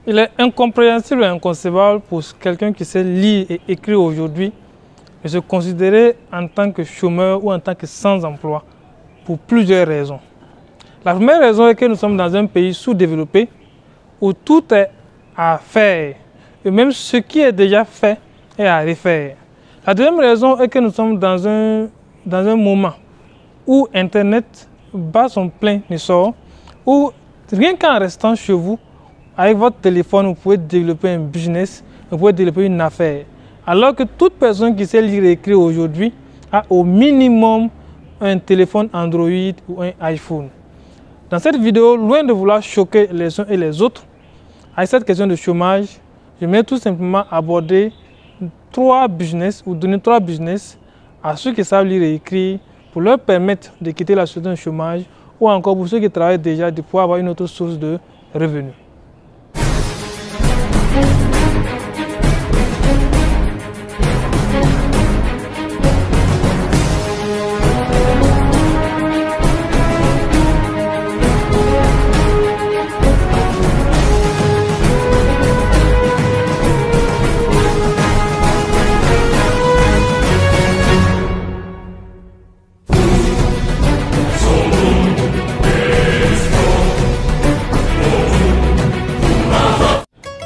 Il est incompréhensible et inconcevable pour quelqu'un qui sait lire et écrire aujourd'hui de se considérer en tant que chômeur ou en tant que sans-emploi pour plusieurs raisons. La première raison est que nous sommes dans un pays sous-développé où tout est à faire et même ce qui est déjà fait est à refaire. La deuxième raison est que nous sommes dans un moment où Internet bat son plein essor, où rien qu'en restant chez vous, avec votre téléphone, vous pouvez développer un business, vous pouvez développer une affaire. Alors que toute personne qui sait lire et écrire aujourd'hui a au minimum un téléphone Android ou un iPhone. Dans cette vidéo, loin de vouloir choquer les uns et les autres, avec cette question de chômage, je vais tout simplement aborder 3 business ou donner 3 business à ceux qui savent lire et écrire pour leur permettre de quitter la situation de chômage ou encore pour ceux qui travaillent déjà de pouvoir avoir une autre source de revenus.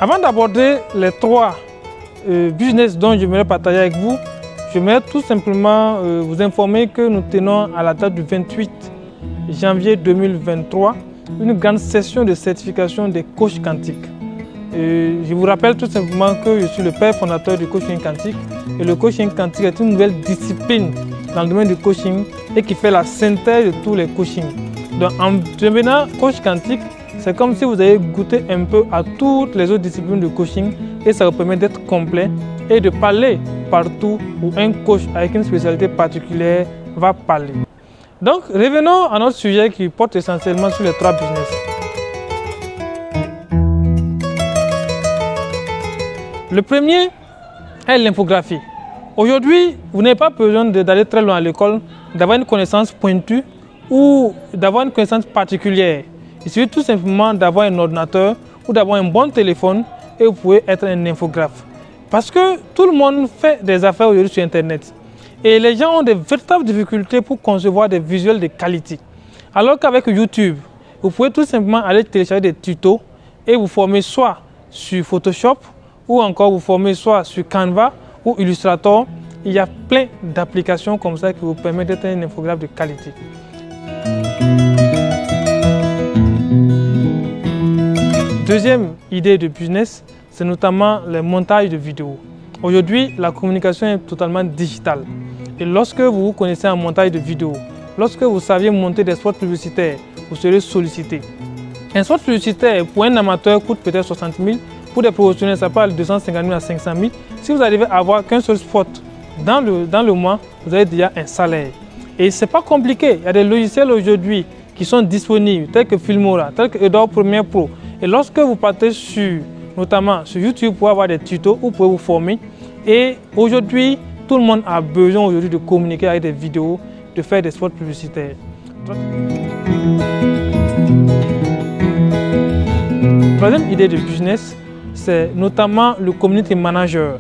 Avant d'aborder les 3 business dont je voudrais partager avec vous, je voudrais tout simplement vous informer que nous tenons à la date du 28 janvier 2023 une grande session de certification des coachs quantiques. Je vous rappelle tout simplement que je suis le père fondateur du coaching quantique et le coaching quantique est une nouvelle discipline dans le domaine du coaching et qui fait la synthèse de tous les coachings. Donc en devenant coach quantique, c'est comme si vous avez goûté un peu à toutes les autres disciplines de coaching et ça vous permet d'être complet et de parler partout où un coach avec une spécialité particulière va parler. Donc revenons à notre sujet qui porte essentiellement sur les 3 business. Le premier est l'infographie. Aujourd'hui, vous n'avez pas besoin d'aller très loin à l'école, d'avoir une connaissance pointue ou d'avoir une connaissance particulière. Il suffit tout simplement d'avoir un ordinateur ou d'avoir un bon téléphone et vous pouvez être un infographe. Parce que tout le monde fait des affaires aujourd'hui sur Internet. Et les gens ont de véritables difficultés pour concevoir des visuels de qualité. Alors qu'avec YouTube, vous pouvez tout simplement aller télécharger des tutos et vous former soit sur Photoshop ou encore vous former soit sur Canva ou Illustrator. Il y a plein d'applications comme ça qui vous permettent d'être un infographe de qualité. Deuxième idée de business, c'est notamment le montage de vidéos. Aujourd'hui, la communication est totalement digitale. Et lorsque vous connaissez un montage de vidéos, lorsque vous saviez monter des spots publicitaires, vous serez sollicité. Un spot publicitaire pour un amateur coûte peut-être 60 000. Pour des professionnels, ça parle de 250 000 à 500 000. Si vous arrivez à avoir qu'un seul spot dans le mois, vous avez déjà un salaire. Et ce n'est pas compliqué. Il y a des logiciels aujourd'hui qui sont disponibles, tels que Filmora, tels que Adobe Premiere Pro. Et lorsque vous partez notamment sur YouTube pour avoir des tutos, vous pouvez vous former. Et aujourd'hui, tout le monde a besoin aujourd'hui de communiquer avec des vidéos, de faire des spots publicitaires. Troisième idée de business, c'est notamment le community manager.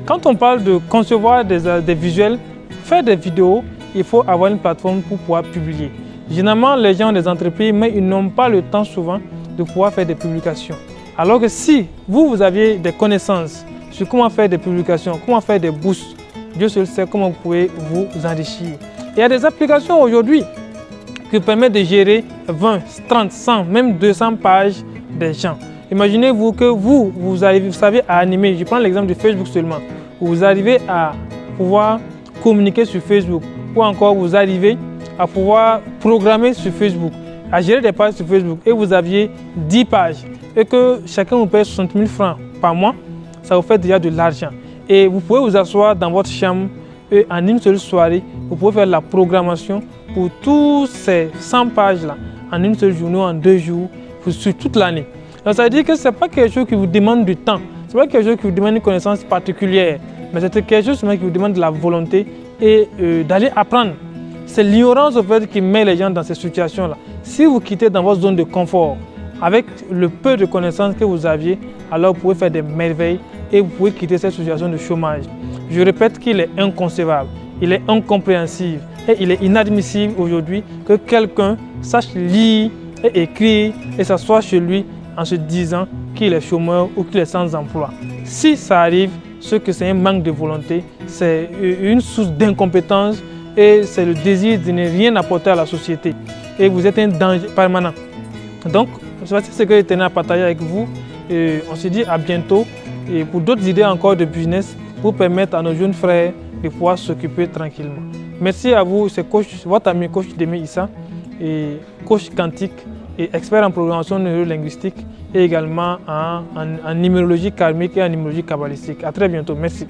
Quand on parle de concevoir des visuels, faire des vidéos, il faut avoir une plateforme pour pouvoir publier. Généralement, les gens ont des entreprises, mais ils n'ont pas le temps souvent de pouvoir faire des publications. Alors que si vous aviez des connaissances sur comment faire des publications, comment faire des boosts, Dieu seul sait comment vous pouvez vous enrichir. Et il y a des applications aujourd'hui qui permettent de gérer 20, 30, 100, même 200 pages des gens. Imaginez-vous que vous savez animer, je prends l'exemple de Facebook seulement, vous arrivez à pouvoir communiquer sur Facebook ou encore vous arrivez à pouvoir programmer sur Facebook, à gérer des pages sur Facebook et vous aviez 10 pages et que chacun vous paye 60 000 francs par mois, ça vous fait déjà de l'argent. Et vous pouvez vous asseoir dans votre chambre et en une seule soirée, vous pouvez faire la programmation pour tous ces 100 pages-là en une seule journée, en 2 jours, sur toute l'année. Donc ça veut dire que ce n'est pas quelque chose qui vous demande du temps, ce n'est pas quelque chose qui vous demande une connaissance particulière, mais c'est quelque chose qui vous demande de la volonté et d'aller apprendre. C'est l'ignorance au fait qui met les gens dans ces situations-là. Si vous quittez dans votre zone de confort, avec le peu de connaissances que vous aviez, alors vous pouvez faire des merveilles et vous pouvez quitter cette situation de chômage. Je répète qu'il est inconcevable, il est incompréhensible et il est inadmissible aujourd'hui que quelqu'un sache lire et écrire et s'asseoir chez lui en se disant qu'il est chômeur ou qu'il est sans emploi. Si ça arrive, ce que c'est un manque de volonté, c'est une source d'incompétence et c'est le désir de ne rien apporter à la société. Et vous êtes un danger permanent. Donc, c'est ce que je tenais à partager avec vous. Et on se dit à bientôt et pour d'autres idées encore de business pour permettre à nos jeunes frères de pouvoir s'occuper tranquillement. Merci à vous, c'est votre ami coach Demi Issa, et coach quantique et expert en programmation neurolinguistique et également en numérologie karmique et en numérologie kabbalistique. À très bientôt. Merci.